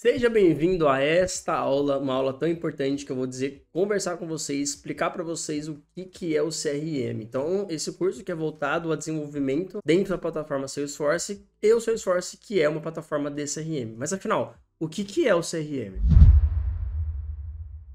Seja bem-vindo a esta aula, uma aula tão importante que eu vou conversar com vocês, explicar para vocês o que é o CRM. Então, esse curso que é voltado a desenvolvimento dentro da plataforma Salesforce e o Salesforce, que é uma plataforma de CRM. Mas afinal, o que é o CRM?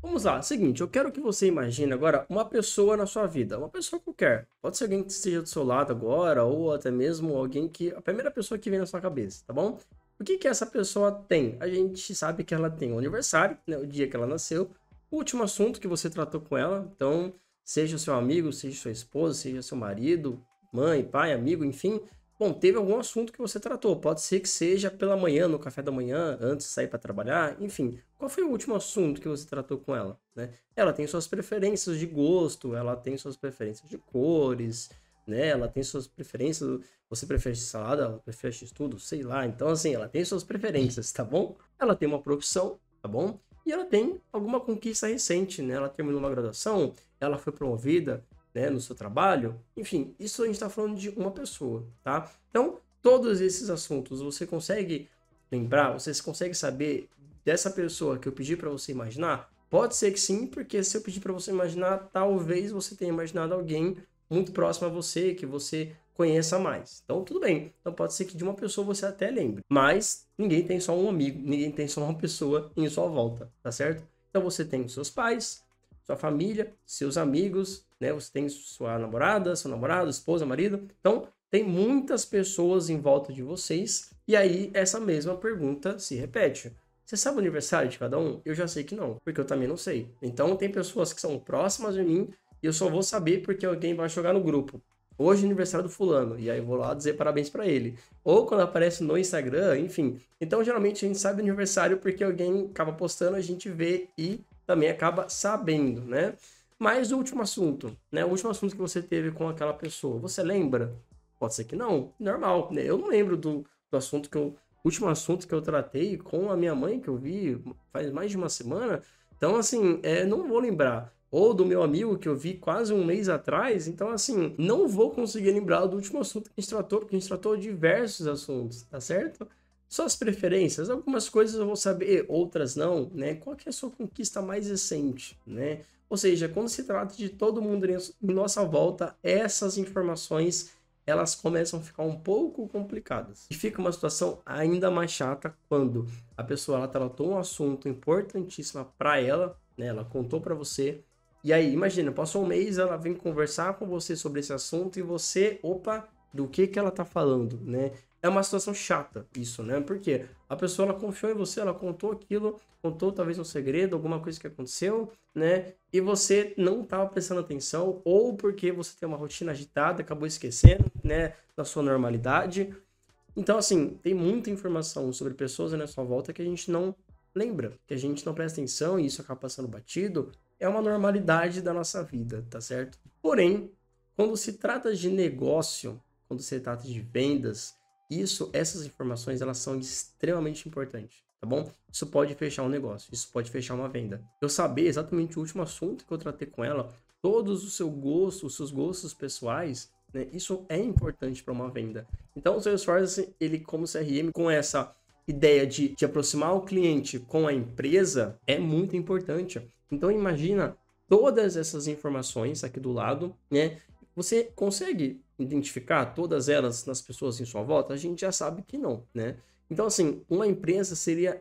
Vamos lá, seguinte, eu quero que você imagine agora uma pessoa na sua vida, uma pessoa qualquer. Pode ser alguém que esteja do seu lado agora, ou até mesmo alguém a primeira pessoa que vem na sua cabeça, tá bom? O que essa pessoa tem? A gente sabe que ela tem o aniversário, né, o dia que ela nasceu, o último assunto que você tratou com ela, então, seja o seu amigo, seja sua esposa, seja seu marido, mãe, pai, amigo, enfim. Bom, teve algum assunto que você tratou, pode ser que seja pela manhã, no café da manhã, antes de sair para trabalhar, enfim. Qual foi o último assunto que você tratou com ela, né? Ela tem suas preferências de gosto, ela tem suas preferências de cores, né? Ela tem suas preferências, você prefere salada, ela prefere x-tudo, sei lá. Então, assim, ela tem suas preferências, tá bom? Ela tem uma profissão, tá bom? E ela tem alguma conquista recente, né? Ela terminou uma graduação, ela foi promovida, né, no seu trabalho, enfim, isso a gente está falando de uma pessoa, tá? Então, todos esses assuntos você consegue lembrar, você consegue saber dessa pessoa que eu pedi para você imaginar? Pode ser que sim, porque se eu pedir para você imaginar, talvez você tenha imaginado alguém muito próximo a você, que você conheça mais. Então, tudo bem. Então, pode ser que de uma pessoa você até lembre, mas ninguém tem só um amigo, ninguém tem só uma pessoa em sua volta, tá certo? Então, você tem os seus pais, sua família, seus amigos, né? Você tem sua namorada, seu namorado, esposa, marido. Então, tem muitas pessoas em volta de vocês. E aí, essa mesma pergunta se repete. Você sabe o aniversário de cada um? Eu já sei que não, porque eu também não sei. Então, tem pessoas que são próximas de mim e eu só vou saber porque alguém vai jogar no grupo. Hoje é aniversário do fulano, e aí eu vou lá dizer parabéns para ele. Ou quando aparece no Instagram, enfim. Então, geralmente, a gente sabe o aniversário porque alguém acaba postando, a gente vê e também acaba sabendo, né? Mas o último assunto, né? O último assunto que você teve com aquela pessoa, você lembra? Pode ser que não, normal, né? Eu não lembro do assunto último assunto que eu tratei com a minha mãe, que eu vi faz mais de uma semana. Então, assim, não vou lembrar. Ou do meu amigo que eu vi quase um mês atrás. Então, assim, não vou conseguir lembrar do último assunto que a gente tratou, porque a gente tratou diversos assuntos, tá certo? Suas preferências, algumas coisas eu vou saber, outras não, né? Qual que é a sua conquista mais recente, né? Ou seja, quando se trata de todo mundo em nossa volta, essas informações, elas começam a ficar um pouco complicadas. E fica uma situação ainda mais chata quando a pessoa ela tratou um assunto importantíssimo para ela, né? Ela contou para você. E aí, imagina, passou um mês, ela vem conversar com você sobre esse assunto e você, opa, do que ela tá falando, né? É uma situação chata isso, né? Porque a pessoa ela confiou em você, ela contou aquilo, contou talvez um segredo, alguma coisa que aconteceu, né? E você não estava prestando atenção, ou porque você tem uma rotina agitada, acabou esquecendo, né? Da sua normalidade. Então, assim, tem muita informação sobre pessoas na sua volta que a gente não lembra, que a gente não presta atenção e isso acaba passando batido. É uma normalidade da nossa vida, tá certo? Porém, quando se trata de negócio, quando se trata de vendas, essas informações, elas são extremamente importantes, tá bom? Isso pode fechar um negócio, isso pode fechar uma venda. Eu saber exatamente o último assunto que eu tratei com ela, todos os seus gostos pessoais, né? Isso é importante para uma venda. Então, o Salesforce, ele como CRM, com essa ideia de aproximar o cliente com a empresa, é muito importante. Então, imagina todas essas informações aqui do lado, né? Você consegue identificar todas elas nas pessoas em sua volta? A gente já sabe que não, né? Então, assim, uma empresa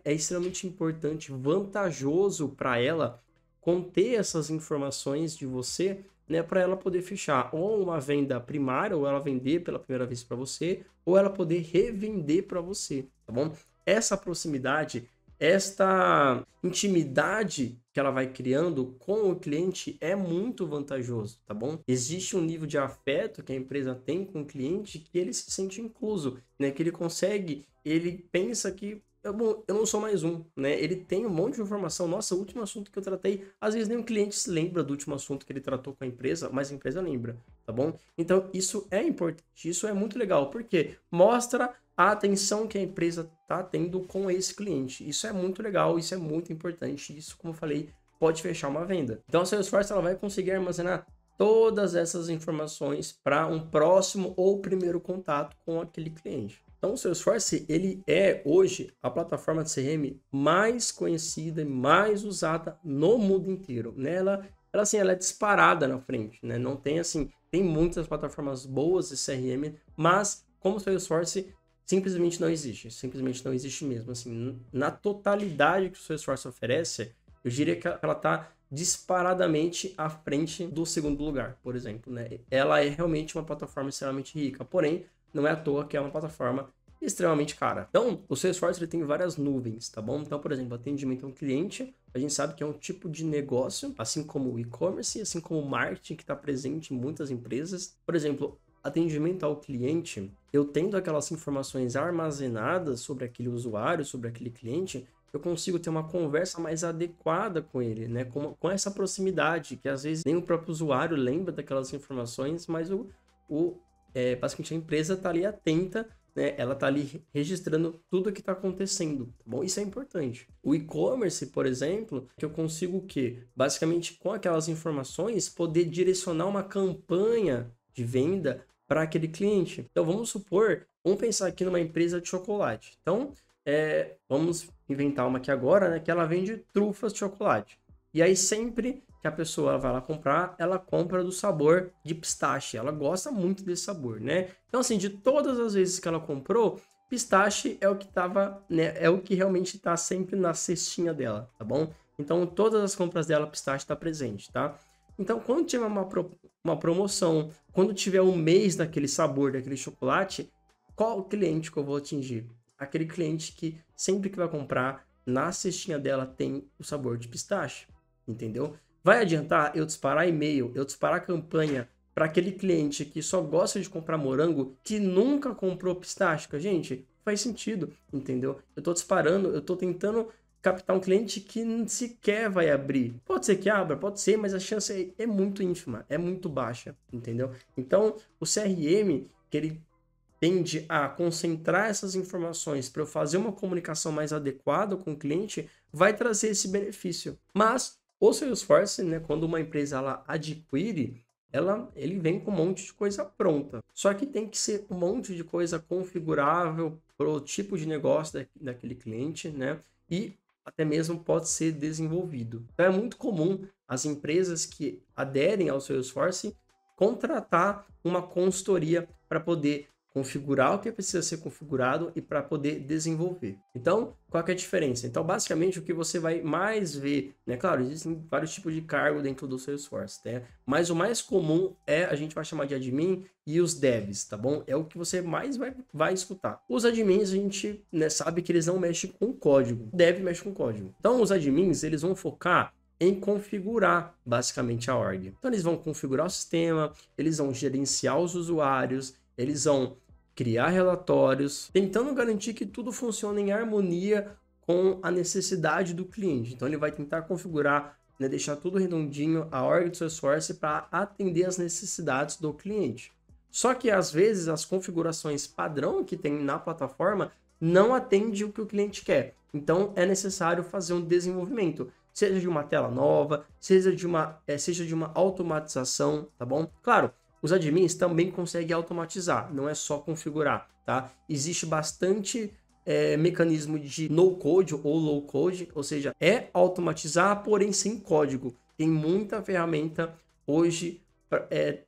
é extremamente importante, vantajoso para ela conter essas informações de você, né, para ela poder fechar ou uma venda primária, ou ela vender pela primeira vez para você, ou ela poder revender para você, tá bom? Essa proximidade, esta intimidade que ela vai criando com o cliente é muito vantajoso, tá bom? Existe um nível de afeto que a empresa tem com o cliente que ele se sente incluso, né? Que ele consegue, ele pensa que eu não sou mais um, né? Ele tem um monte de informação. Nossa, o último assunto que eu tratei, às vezes nem o cliente se lembra do último assunto que ele tratou com a empresa, mas a empresa lembra, tá bom? Então, isso é importante, isso é muito legal, porque mostra a atenção que a empresa está tendo com esse cliente. Isso é muito legal, isso é muito importante. Isso, como eu falei, pode fechar uma venda. Então, a Salesforce ela vai conseguir armazenar todas essas informações para um próximo ou primeiro contato com aquele cliente. Então, o Salesforce, ele é hoje a plataforma de CRM mais conhecida e mais usada no mundo inteiro, né? Assim, ela é disparada na frente, né? Não tem assim, tem muitas plataformas boas de CRM, mas como o Salesforce simplesmente não existe mesmo, assim, na totalidade que o Salesforce oferece, eu diria que ela está disparadamente à frente do segundo lugar, por exemplo, né? Ela é realmente uma plataforma extremamente rica, porém, não é à toa que é uma plataforma extremamente cara. Então, o Salesforce ele tem várias nuvens, tá bom? Então, por exemplo, atendimento ao cliente, a gente sabe que é um tipo de negócio, assim como o e-commerce, assim como o marketing que está presente em muitas empresas. Por exemplo, atendimento ao cliente, eu tendo aquelas informações armazenadas sobre aquele usuário, sobre aquele cliente, eu consigo ter uma conversa mais adequada com ele, né? Com essa proximidade, que às vezes nem o próprio usuário lembra daquelas informações, mas basicamente a empresa está ali atenta, né? Ela está ali registrando tudo o que está acontecendo, tá bom? Isso é importante. O e-commerce, por exemplo, que eu consigo o quê? Basicamente, com aquelas informações, poder direcionar uma campanha de venda para aquele cliente. Então, vamos pensar aqui numa empresa de chocolate. Então, vamos inventar uma aqui agora, né? Que ela vende trufas de chocolate. E aí, sempre que a pessoa vai lá comprar, ela compra do sabor de pistache. Ela gosta muito desse sabor, né? Então, assim, de todas as vezes que ela comprou, pistache é o que tava, né? É o que realmente está sempre na cestinha dela, tá bom? Então, todas as compras dela, pistache está presente, tá? Então, quando tiver uma promoção, quando tiver um mês daquele sabor, daquele chocolate, qual o cliente que eu vou atingir? Aquele cliente que sempre que vai comprar, na cestinha dela tem o sabor de pistache, entendeu? Vai adiantar eu disparar e-mail, eu disparar campanha para aquele cliente que só gosta de comprar morango, que nunca comprou pistache? Gente, faz sentido, entendeu? Eu tô disparando, eu tô tentando captar um cliente que sequer vai abrir. Pode ser que abra, pode ser, mas a chance é muito ínfima, é muito baixa, entendeu? Então, o CRM, que ele tende a concentrar essas informações para eu fazer uma comunicação mais adequada com o cliente, vai trazer esse benefício. Mas o Salesforce, né, quando uma empresa ela adquire, ele vem com um monte de coisa pronta. Só que tem que ser um monte de coisa configurável para o tipo de negócio daquele cliente, né? E até mesmo pode ser desenvolvido. Então é muito comum as empresas que aderem ao Salesforce contratar uma consultoria para poder configurar o que precisa ser configurado e para poder desenvolver. Então, qual que é a diferença? Então, basicamente, o que você vai mais ver, né? Claro, existem vários tipos de cargo dentro do Salesforce, né? Mas o mais comum a gente vai chamar de admin e os devs, tá bom? É o que você mais vai escutar. Os admins, a gente, né, sabe que eles não mexem com código. O dev mexe com código. Então, os admins, eles vão focar em configurar basicamente a org. Então, eles vão configurar o sistema, eles vão gerenciar os usuários, eles vão criar relatórios, tentando garantir que tudo funcione em harmonia com a necessidade do cliente. Então, ele vai tentar configurar, né, deixar tudo redondinho, a org do Salesforce para atender as necessidades do cliente. Só que, às vezes, as configurações padrão que tem na plataforma não atendem o que o cliente quer. Então, é necessário fazer um desenvolvimento, seja de uma tela nova, seja de uma automatização, tá bom? Claro, os admins também conseguem automatizar, não é só configurar, tá? Existe bastante mecanismo de no-code ou low-code, ou seja, é automatizar, porém sem código. Tem muita ferramenta hoje,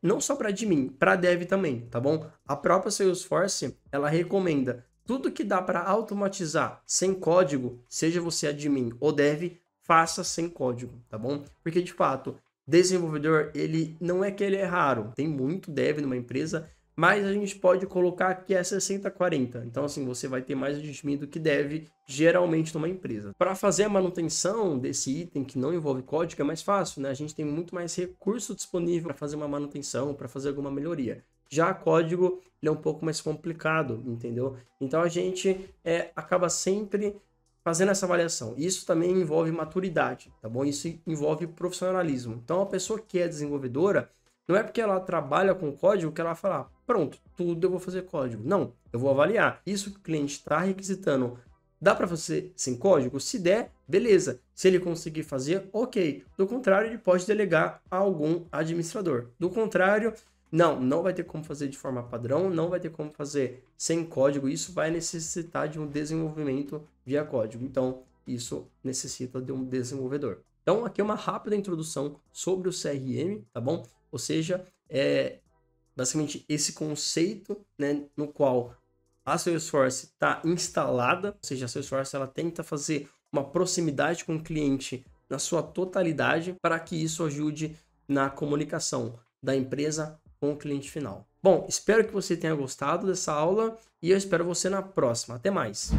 não só para admin, para dev também, tá bom? A própria Salesforce, ela recomenda tudo que dá para automatizar sem código, seja você admin ou dev, faça sem código, tá bom? Porque, de fato, desenvolvedor, ele não é que ele é raro, tem muito dev numa empresa, mas a gente pode colocar que é 60-40. Então, assim, você vai ter mais admin do que dev, geralmente, numa empresa. Para fazer a manutenção desse item que não envolve código é mais fácil, né? A gente tem muito mais recurso disponível para fazer uma manutenção, para fazer alguma melhoria. Já código, ele é um pouco mais complicado, entendeu? Então, a gente acaba sempre fazendo essa avaliação. Isso também envolve maturidade, tá bom? Isso envolve profissionalismo. Então, a pessoa que é desenvolvedora, não é porque ela trabalha com código que ela vai falar, pronto, tudo eu vou fazer código. Não, eu vou avaliar. Isso que o cliente está requisitando, dá para fazer sem código? Se der, beleza. Se ele conseguir fazer, ok. Do contrário, ele pode delegar a algum administrador. Do contrário, Não vai ter como fazer de forma padrão, não vai ter como fazer sem código, isso vai necessitar de um desenvolvimento via código. Então, isso necessita de um desenvolvedor. Então, aqui é uma rápida introdução sobre o CRM, tá bom? Ou seja, basicamente esse conceito, né, no qual a Salesforce está instalada, ou seja, a Salesforce ela tenta fazer uma proximidade com o cliente na sua totalidade para que isso ajude na comunicação da empresa com o cliente final. Bom, espero que você tenha gostado dessa aula e eu espero você na próxima. Até mais!